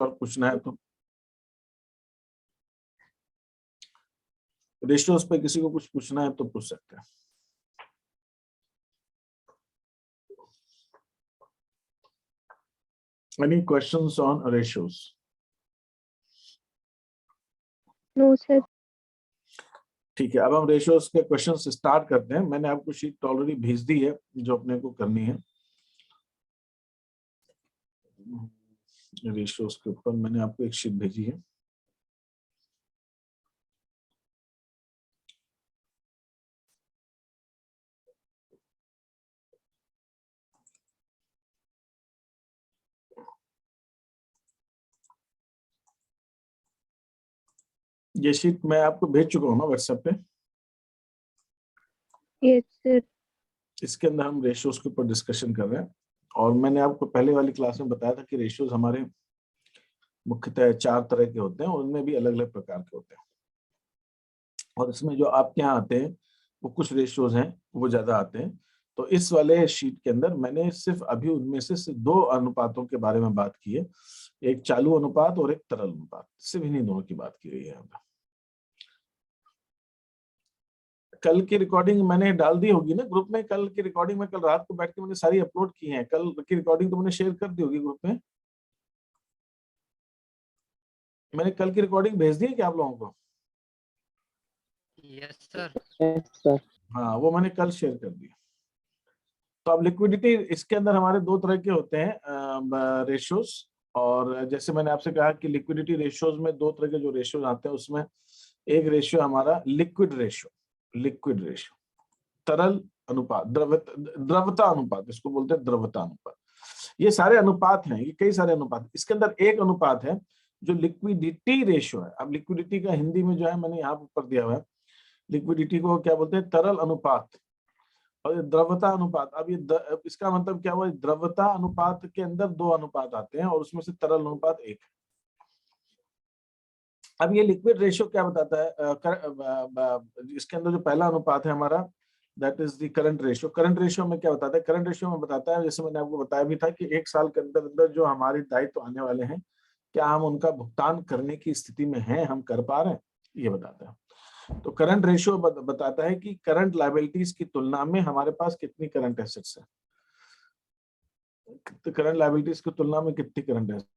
और पूछना है तो रेशियोज पे किसी को कुछ पूछना है तो पूछ सकते हैं। Any questions on ratios? No sir. ठीक है, अब हम रेशियोज के क्वेश्चन स्टार्ट करते हैं। मैंने आपको शीट ऑलरेडी भेज दी है जो अपने को करनी है। रेशियोज के ऊपर मैंने आपको एक शीट भेजी है। ये शीट मैं आपको भेज चुका हूँ ना व्हाट्सएप पे। Yes sir. इसके अंदर हम रेशियोज के ऊपर डिस्कशन कर रहे हैं। और मैंने आपको पहले वाली क्लास में बताया था कि रेशियोज हमारे मुख्यतः 4 तरह के होते हैं और उनमें भी अलग अलग प्रकार के होते हैं। और इसमें जो आपके यहाँ आते हैं वो कुछ रेशियोज हैं वो ज्यादा आते हैं। तो इस वाले शीट के अंदर मैंने सिर्फ अभी उनमें से सिर्फ 2 अनुपातों के बारे में बात की है, एक चालू अनुपात और एक तरल अनुपात। सिर्फ इन्हीं दोनों की बात की गई है। कल की रिकॉर्डिंग मैंने डाल दी होगी ना ग्रुप में। कल की रिकॉर्डिंग में कल रात को बैठ के मैंने सारी अपलोड की है। कल की रिकॉर्डिंग तो मैंने शेयर कर दी होगी ग्रुप में। मैंने कल की रिकॉर्डिंग भेज दी है क्या आप लोगों को? Yes sir. सर हाँ, वो मैंने कल शेयर कर दी। तो अब लिक्विडिटी, इसके अंदर हमारे 2 तरह के होते हैं रेशियोज। और जैसे मैंने आपसे कहा कि लिक्विडिटी रेशियोज में 2 तरह के जो रेशियोज आते हैं उसमें एक रेशियो हमारा लिक्विड रेशियो, तरल अनुपात, द्रवता अनुपात, इसको बोलते हैं द्रवता अनुपात। ये सारे अनुपात हैं, ये कई सारे अनुपात। इसके अंदर एक अनुपात है जो लिक्विडिटी रेशियो है। अब लिक्विडिटी का हिंदी में जो है मैंने यहाँ ऊपर दिया हुआ है, लिक्विडिटी को क्या बोलते हैं? तरल अनुपात। और द्रवता अनुपात, अब ये इसका मतलब क्या हुआ? द्रवता अनुपात के अंदर 2 अनुपात आते हैं और उसमें से तरल अनुपात एक है। अब ये लिक्विड रेशियो क्या बताता है? इसके अंदर जो पहला अनुपात है हमारा, that is the current ratio. Current ratio में क्या बताता है? करंट रेशियो में बताता है, जैसे मैंने आपको बताया भी था, कि 1 साल के अंदर अंदर जो हमारे दायित्व आने वाले हैं, क्या हम उनका भुगतान करने की स्थिति में हैं, हम कर पा रहे हैं, ये बताता है। तो करंट रेशियो बताता है कि करंट लायबिलिटीज की तुलना में हमारे पास कितनी करंट एसेट्स है। तो करंट लायबिलिटीज की तुलना में कितनी करंट एसेट्स।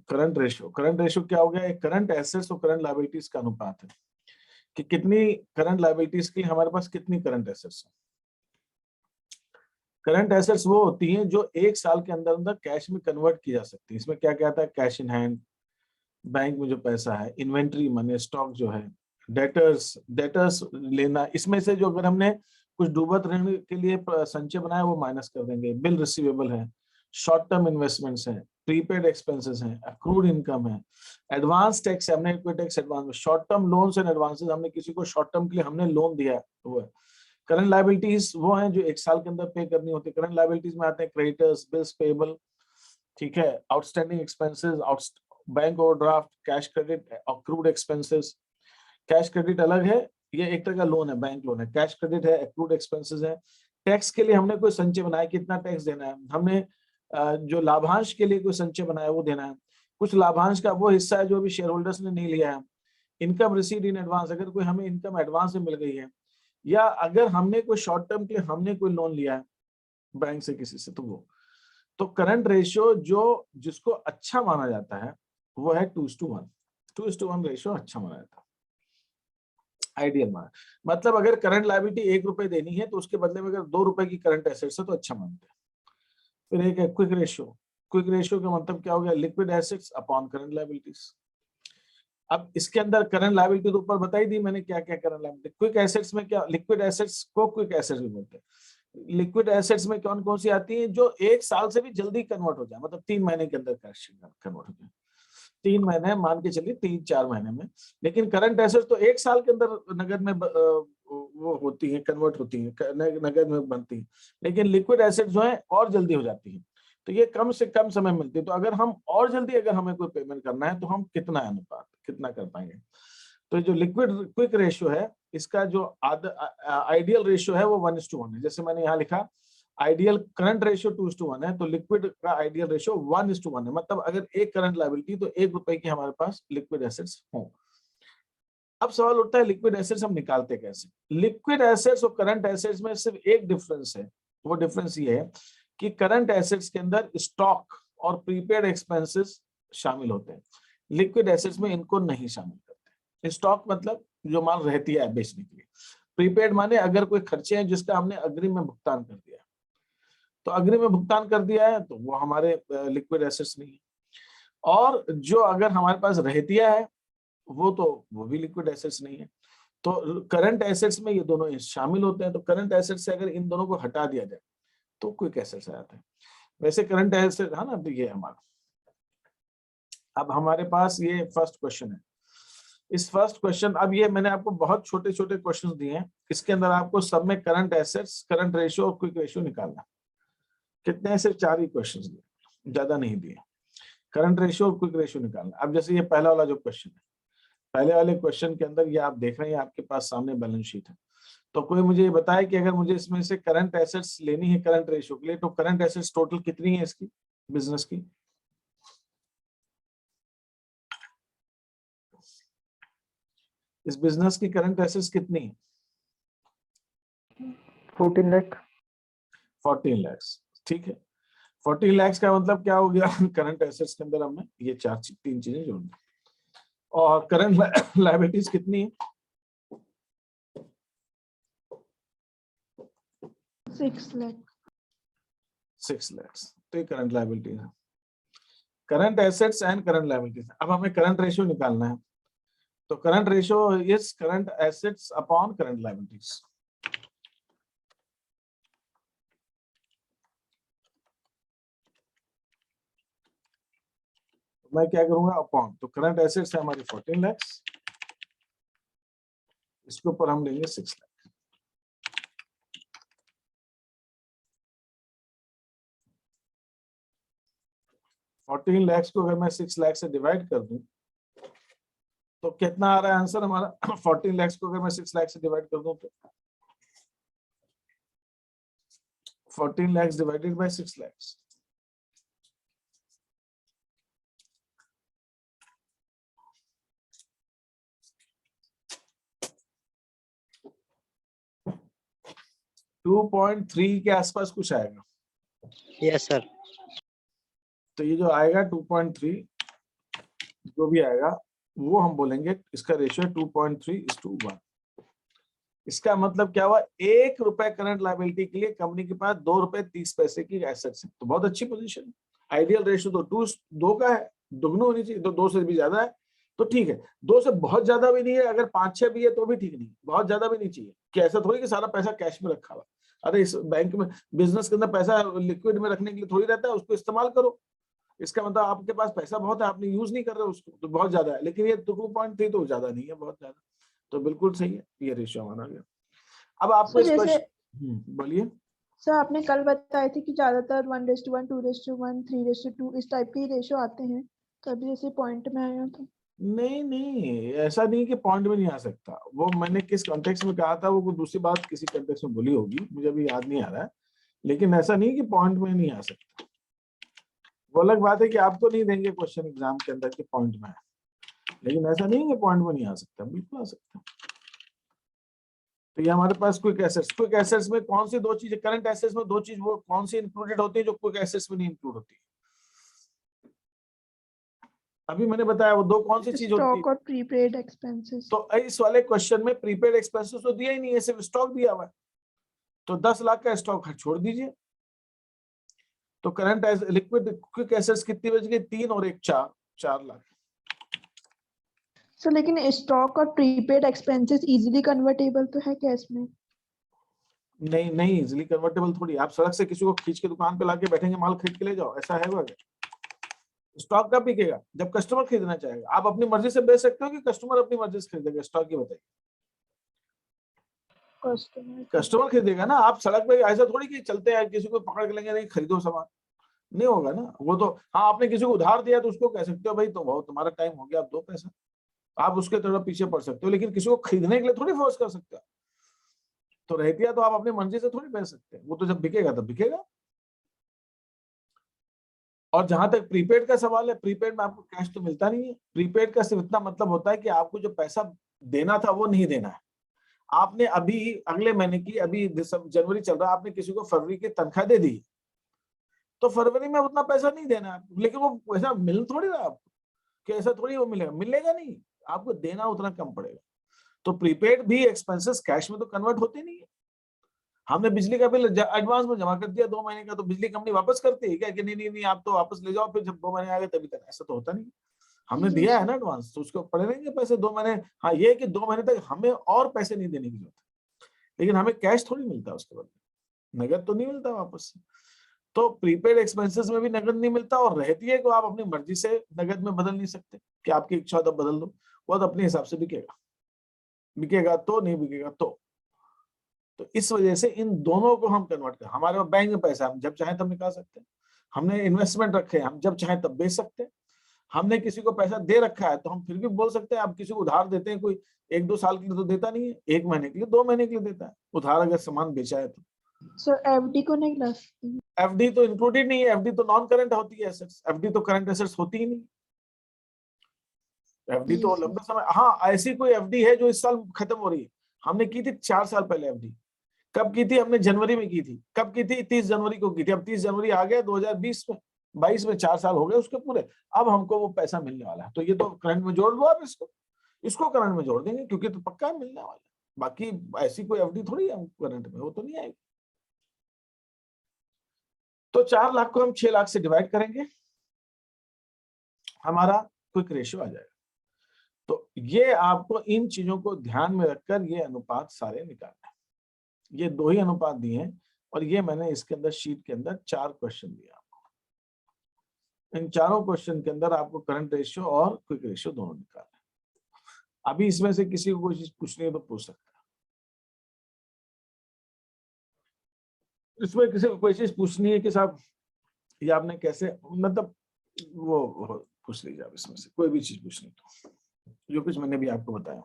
करंट रेशियो क्या हो गया? एक करंट एसेट्स और करंट लायबिलिटीज का अनुपात है कि कितनी करंट लायबिलिटीज के लिए हमारे पास कितनी करंट एसेट्स है। करंट एसेट्स वो होती हैं जो 1 साल के अंदर अंदर कैश में कन्वर्ट की जा सकती है। इसमें क्या क्या आता है? कैश इन हैंड, बैंक में जो पैसा है, इन्वेंट्री मनी, स्टॉक जो है, डेटर्स लेना। इसमें से जो अगर हमने कुछ डूबत ऋण के लिए संचय बनाया वो माइनस कर देंगे। बिल रिसीवेबल है, शॉर्ट टर्म इन्वेस्टमेंट्स हैं, प्रीपेड एक्सपेंसेस हैं, अक्रूड इनकम है, एडवांस टैक्स है, हमने कोई टैक्स एडवांस में, short term loans and advances, हमने किसी को शॉर्ट टर्म के लिए हमने लोन दिया है वो है। करंट लायबिलिटीज वो हैं जो 1 साल के अंदर पे करनी होती है। करंट लायबिलिटीज में आते हैं क्रेडिटर्स, बिल्स पेएबल, ठीक है, outstanding expenses, bank overdraft, cash credit, accrued expenses. Cash credit अलग है, ये एक तरह का लोन है, बैंक लोन है। कैश क्रेडिट है, अक्रूड एक्सपेंसेस है। टैक्स के लिए हमने कोई संचय बनाया, कितना टैक्स देना है, हमने जो लाभांश के लिए कोई संचय बनाया वो देना है। कुछ लाभांश का वो हिस्सा है जो अभी शेयर होल्डर्स ने नहीं लिया है। इनकम रिसीव्ड इन एडवांस, अगर कोई हमें इनकम एडवांस में मिल गई है, या अगर हमने कोई शॉर्ट टर्म के लिए हमने कोई लोन लिया है बैंक से किसी से, तो वो। तो करंट रेशियो जो जिसको अच्छा माना जाता है वो है 2:1। 2:1 रेशियो अच्छा माना जाता है, आइडियल माना। मतलब अगर करंट लायबिलिटी 1 रुपए देनी है तो उसके बदले में अगर 2 रुपए की करंट एसेट्स है तो अच्छा मानते हैं। फिर एक है क्विक रेशियो। क्विक रेशियो का मतलब क्या हो गया? Liquid assets upon current liabilities. अब इसके अंदर करंट लायबिलिटी तो ऊपर बताई दी मैंने क्या क्या करंट लायबिलिटी। क्विक एसेट्स में क्या? लिक्विड एसेट्स को क्विक एसेट्स भी बोलते हैं। लिक्विड एसेट्स में कौन कौन सी आती है? जो 1 साल से भी जल्दी कन्वर्ट हो जाए, मतलब 3 महीने के अंदर कैश कन्वर्ट हो जाए। 3 महीने मान के चलिए, 3-4 महीने में। लेकिन करंट एसेट्स तो 1 साल के अंदर नगद में वो होती है, कन्वर्ट होती है, नगद में बनती है, लेकिन लिक्विड एसेट जो है और जल्दी हो जाती है, तो ये कम से कम समय मिलती है। तो अगर हम और जल्दी अगर हमें कोई पेमेंट करना है तो हम कितना अनुपात कितना कर पाएंगे? तो जो लिक्विड क्विक रेशियो है, इसका जो आइडियल रेशियो है वो 1:1 है। जैसे मैंने यहाँ लिखा आइडियल करंट रेशियो 2:1 है, तो लिक्विड का आइडियल रेशियो 1:1 है। मतलब अगर एक करंट लायबिलिटी तो 1 रुपए की हमारे पास लिक्विड एसेट्स हो। अब सवाल उठता है लिक्विड एसेट्स हम निकालते कैसे? लिक्विड एसेट्स और करंट एसेट्स में सिर्फ एक डिफरेंस है, वो डिफरेंस ये है कि करंट एसेट्स के अंदर स्टॉक और प्रीपेड एक्सपेंसेस शामिल होते हैं, लिक्विड एसेट्स में इनको नहीं शामिल करते। स्टॉक मतलब जो माल रहती है बेचने के लिए, प्रीपेड माने अगर कोई खर्चे हैं जिसका हमने अग्रिम में भुगतान कर दिया, तो अग्रिम में भुगतान कर दिया है तो वो हमारे लिक्विड एसेट्स नहीं है। और जो अगर हमारे पास रहतिया है वो भी लिक्विड एसेट्स नहीं है। तो करंट एसेट्स में ये दोनों शामिल होते हैं। तो करंट एसेट्स से अगर इन दोनों को हटा दिया जाए तो क्विक एसेट्स आ जाते हैं। वैसे करंट एसेट है ना, तो ये हमारा। अब हमारे पास ये फर्स्ट क्वेश्चन है। इस फर्स्ट क्वेश्चन, अब ये मैंने आपको बहुत छोटे छोटे क्वेश्चन दिए हैं, इसके अंदर आपको सब में करंट एसेट्स, करंट रेशियो और क्विक रेशियो निकालना। कितने हैं? सिर्फ 4 ही क्वेश्चन दिए, ज्यादा नहीं दिए। करंट रेशियो और क्विक रेशियो निकालना। अब जैसे ये पहला वाला जो क्वेश्चन है, पहले वाले क्वेश्चन के अंदर ये आप देख रहे हैं आपके पास सामने बैलेंस शीट है, तो कोई मुझे ये बताए कि अगर मुझे इसमें से करंट एसेट्स लेनी है करंट रेशियो के लिए, तो करंट एसेट्स टोटल कितनी है इसकी, बिजनेस की? इस बिजनेस की करंट एसेट्स कितनी है? 14 लाख। 14 लाख। ठीक है, 14 लाख का मतलब क्या हो गया? करंट एसेट्स के अंदर हमने ये तीन चीजें जोड़ दी। और करंट लायबिलिटीज कितनी है? 6 लाख। 6 लाख। तो ये करंट लायबिलिटीज है, current assets and current liabilities. अब हमें करंट रेशियो निकालना है, तो current ratio is current assets upon current liabilities. मैं क्या करूंगा? अपॉन, तो करंट एसेट्स है हमारी 14 लाख, इसके ऊपर हम लेंगे 6 लाख। 14 लाख को अगर मैं 6 लाख से डिवाइड कर दूं तो कितना आ रहा है आंसर हमारा? 14 लाख को अगर मैं 6 लाख से डिवाइड कर दूं तो 14 लाख डिवाइडेड बाय 6 लाख, $2.3 के आसपास कुछ आएगा। Yes sir. तो ये जो आएगा 2.3, जो भी आएगा वो हम बोलेंगे इसका रेशियो 2.3:1। इसका मतलब क्या हुआ? 1 रुपए करंट लायबिलिटी के लिए कंपनी के पास 2 रुपए 30 पैसे की एसेट्स है, तो बहुत अच्छी पोजीशन है। आइडियल रेशियो तो 2 का है, दुगना होनी चाहिए, तो 2 से भी ज्यादा है तो ठीक है। 2 से बहुत ज्यादा भी नहीं है, अगर 5-6 भी है तो भी ठीक नहीं, बहुत ज्यादा भी नहीं चाहिए। कि ऐसा थोड़ी कि सारा पैसा कैश में रखा हुआ, अरे इस बैंक में बिजनेस के अंदर पैसा लिक्विड में रखने के लिए थोड़ी रहता है, उसको इस्तेमाल करो। इसका मतलब आपके पास पैसा बहुत है, आपने यूज नहीं कर रहे उसको, तो बहुत ज्यादा है। लेकिन ये 2.3 तो ज्यादा नहीं है, बहुत ज्यादा, तो बिल्कुल सही है, ये रेशियो हमारा गया। अब आपको इस क्वेश्चन, बोलिए सर, आपने कल बताए थे कि ज्यादातर 1:1, 2:1, 3:2 इस टाइप के रेशियो आते हैं, तो अभी जैसे पॉइंट में आया था। नहीं, ऐसा नहीं कि पॉइंट में नहीं आ सकता। वो मैंने किस कॉन्टेक्स्ट में कहा था, वो कोई दूसरी बात किसी कॉन्टेक्स्ट में बोली होगी, मुझे अभी याद नहीं आ रहा है। लेकिन ऐसा नहीं कि पॉइंट में नहीं आ सकता। वो अलग बात है कि आपको नहीं देंगे क्वेश्चन एग्जाम के अंदर कि पॉइंट में है, लेकिन ऐसा नहीं कि पॉइंट में नहीं आ सकता, बिल्कुल आ सकता। तो ये हमारे पास क्विक एसेट्स। क्विक एसेट्स में कौन सी 2 चीजें? करंट एसेट्स में 2 चीज वो कौन सी इंक्लूडेड होती है जो क्विक एसेट्स में नहीं इंक्लूड होती? अभी मैंने बताया वो 2 कौन सी चीज होती है? स्टॉक और प्रीपेड एक्सपेंसेस। तो इस वाले क्वेश्चन में प्रीपेड एक्सपेंसेस तो दिया ही नहीं है, सिर्फ स्टॉक दिया हुआ है, तो 10 लाख का स्टॉक छोड़ दीजिए। तो करंट लिक्विड क्विक एसेट्स कितनी बच गई? 3 और 1 4 लाख। सर, लेकिन स्टॉक और प्रीपेड एक्सपेंसेस इजीली कन्वर्टेबल तो है कैश में? नहीं इजीली कन्वर्टेबल थोड़ी। आप सड़क से किसी को खींच के दुकान पे लाके बैठेंगे, माल खरीद के ले जाओ, ऐसा है वो? स्टॉक कब बिकेगा? जब कस्टमर खरीदना चाहेगा। आप अपनी मर्जी से बेच सकते हो कि कस्टमर अपनी मर्जी से खरीदेगा? स्टॉक की बताइए। कस्टमर खरीदेगा ना। आप सड़क पे ऐसा थोड़ी कि चलते हैं किसी को पकड़ के लेंगे नहीं खरीदो सामान, नहीं होगा ना वो तो। हाँ आपने किसी को उधार दिया तो उसको कह सकते हो भाई तो बहुत तुम्हारा टाइम हो गया आप दो पैसा, आप उसके थोड़ा पीछे पड़ सकते हो, लेकिन किसी को खरीदने के लिए थोड़ी फोर्स कर सकते हो। तो रहतिया तो आप अपनी मर्जी से थोड़ी बेच सकते हैं, वो तो जब बिकेगा तब बिकेगा। और जहां तक प्रीपेड का सवाल है, प्रीपेड में आपको कैश तो मिलता नहीं है। प्रीपेड का सिर्फ इतना मतलब होता है कि आपको जो पैसा देना था वो नहीं देना है। आपने अभी अगले महीने की, अभी जनवरी चल रहा है, आपने किसी को फरवरी की तनख्वाह दे दी तो फरवरी में उतना पैसा नहीं देना है, लेकिन वो पैसा मिल थोड़ी रहा आपको कि ऐसा थोड़ी वो मिलेगा नहीं, आपको देना उतना कम पड़ेगा। तो प्रीपेड भी एक्सपेंसेस कैश में तो कन्वर्ट होते नहीं है। हमने बिजली का बिल एडवांस में जमा कर दिया 2 महीने का, तो बिजली कंपनी वापस करती है क्या कि नहीं नहीं नहीं आप तो वापस ले जाओ, फिर जब 2 महीने आ गए तभी देना, ऐसा तो होता नहीं। हमने दिया है ना एडवांस तो उसको पड़े रहेंगे पैसे 2 महीने। हाँ ये है कि 2 महीने तक हमें और पैसे नहीं देने की जरूरत है, लेकिन हमें कैश थोड़ी मिलता है उसके बाद, नगद तो नहीं मिलता वापस से। तो प्रीपेड एक्सपेंसेस में भी नगद नहीं मिलता, और रहती है कि आप अपनी मर्जी से नगद में बदल नहीं सकते कि आपकी इच्छा तब बदल दो, वो तो अपने हिसाब से बिकेगा, बिकेगा तो नहीं बिकेगा तो इस वजह से इन दोनों को हम कन्वर्ट कर, हमारे पास बैंक में पैसा हम जब चाहे तब निकाल सकते हैं, हमने इन्वेस्टमेंट रखे हैं हम जब चाहे तब बेच सकते हैं, हमने किसी को पैसा दे रखा है तो हम फिर भी बोल सकते हैं। आप किसी को उधार देते हैं, कोई 1-2 साल के लिए तो देता नहीं है, 1 महीने के लिए 2 महीने के लिए देता है उधार, अगर सामान बेचा है तो। सर एफडी को नहीं ला सकते? एफडी तो इंक्लूडेड नहीं है, एफडी तो नॉन करंट होती है एसेट्स, एफडी तो करंट एसेट्स होती ही नहीं। एफडी तो लंबे समय, हाँ ऐसी कोई एफडी है जो इस साल खत्म हो रही है, हमने की थी 4 साल पहले एफडी। कब की थी? हमने जनवरी में की थी। कब की थी? 30 जनवरी को की थी। अब 30 जनवरी आ गया 2020 में, 22 में 4 साल हो गए उसके पूरे। अब हमको वो पैसा मिलने वाला है, तो ये तो करंट में जोड़ लो आप, इसको करंट में जोड़ देंगे क्योंकि तो पक्का मिलने वाला है। बाकी ऐसी कोई एफडी थोड़ी है करंट में, वो तो नहीं आएगी। तो 4 लाख को हम 6 लाख से डिवाइड करेंगे, हमारा क्विक रेशियो आ जाएगा। तो ये आपको इन चीजों को ध्यान में रखकर ये अनुपात सारे निकालना है। ये 2 ही अनुपात दिए हैं, और ये मैंने इसके अंदर शीट के अंदर 4 क्वेश्चन दिए आपको। इन चारों क्वेश्चन के अंदर आपको करंट रेशियो और क्विक रेशियो दोनों निकालना है। अभी इसमें से किसी को कोई चीज पूछनी है तो पूछ सकता है। इसमें किसी को कोई चीज पूछनी है कि साहब ये आपने कैसे, मतलब वो पूछ लीजिए आप, इसमें से कोई भी चीज पूछनी तो, जो कुछ मैंने भी आपको बताया।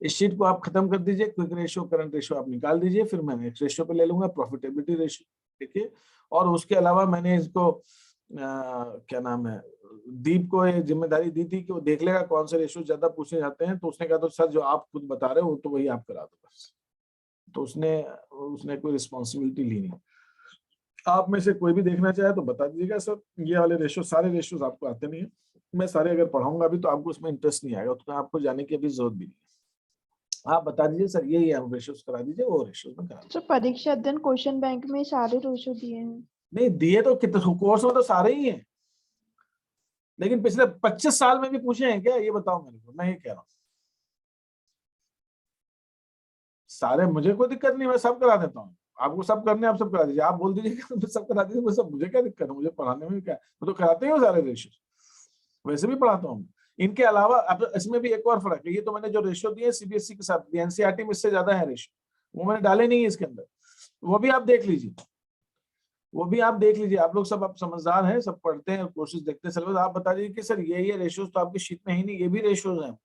इस शीट को आप खत्म कर दीजिए, क्विक रेशियो करंट रेशियो आप निकाल दीजिए, फिर मैं नेक्स्ट रेशियो पे ले लूंगा, प्रॉफिटेबिलिटी रेशियो, देखिए। और उसके अलावा मैंने इसको क्या नाम है, दीप को ये जिम्मेदारी दी थी कि वो देख लेगा कौन से रेशियो ज्यादा पूछे जाते हैं, तो उसने कहा तो सर जो आप खुद बता रहे हो तो वही आप करा दो बस। तो उसने कोई रिस्पॉन्सिबिलिटी ली नहीं। आप में से कोई भी देखना चाहे तो बता दीजिएगा सर ये वाले रेशियो, सारे रेशियोज आपको आते नहीं है, मैं सारे अगर पढ़ाऊंगा अभी तो आपको उसमें इंटरेस्ट नहीं आएगा, तो आपको जाने की अभी जरूरत भी नहीं है। आप बता दीजिए सर ये रेशियोज करा दीजिए, वो रेशियोज में करा दीजिए। सर परीक्षा अध्ययन क्वेश्चन बैंक में सारे रेशियो दिए हैं। नहीं दिए तो कितने कोर्स में तो सारे ही हैं, लेकिन पिछले 25 साल में भी पूछे हैं क्या, ये बताओ मेरे को, मैं ये कह रहा हूँ। सारे, मुझे कोई दिक्कत नहीं, मैं सब करा देता हूँ, आपको सब करने आप सब करा दीजिए, आप बोल दीजिए कि सब करा दीजिए, मैं सब, मुझे क्या दिक्कत है, मुझे पढ़ाने में क्या, मैं तो कराते ही हूँ सारे रेशियो, वैसे भी पढ़ाता हूँ। इनके अलावा अब इसमें भी एक और फर्क है, ये तो मैंने जो रेशियो दिए सीबीएसई के साथ दिए, एनसीईआरटी में इससे ज्यादा है रेशियो, वो मैंने डाले नहीं है इसके अंदर, वो भी आप देख लीजिए, वो भी आप देख लीजिए। आप लोग सब आप समझदार हैं, सब पढ़ते हैं, कोशिश देखते हैं सिलेबस, आप बता दीजिए कि सर ये रेशियोज तो आपकी शीट में ही नहीं, ये भी रेशियोज हैं,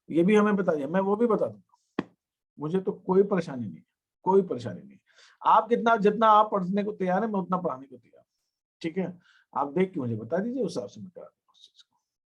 ये भी हमें बताइए, मैं वो भी बता दूंगा, मुझे तो कोई परेशानी नहीं, कोई परेशानी नहीं। आप जितना आप पढ़ने को तैयार है, मैं उतना पढ़ाने को तैयार हूं, ठीक है। आप देख के मुझे बता दीजिए, उस हिसाब से मैं करा दूंगा उस चीज को।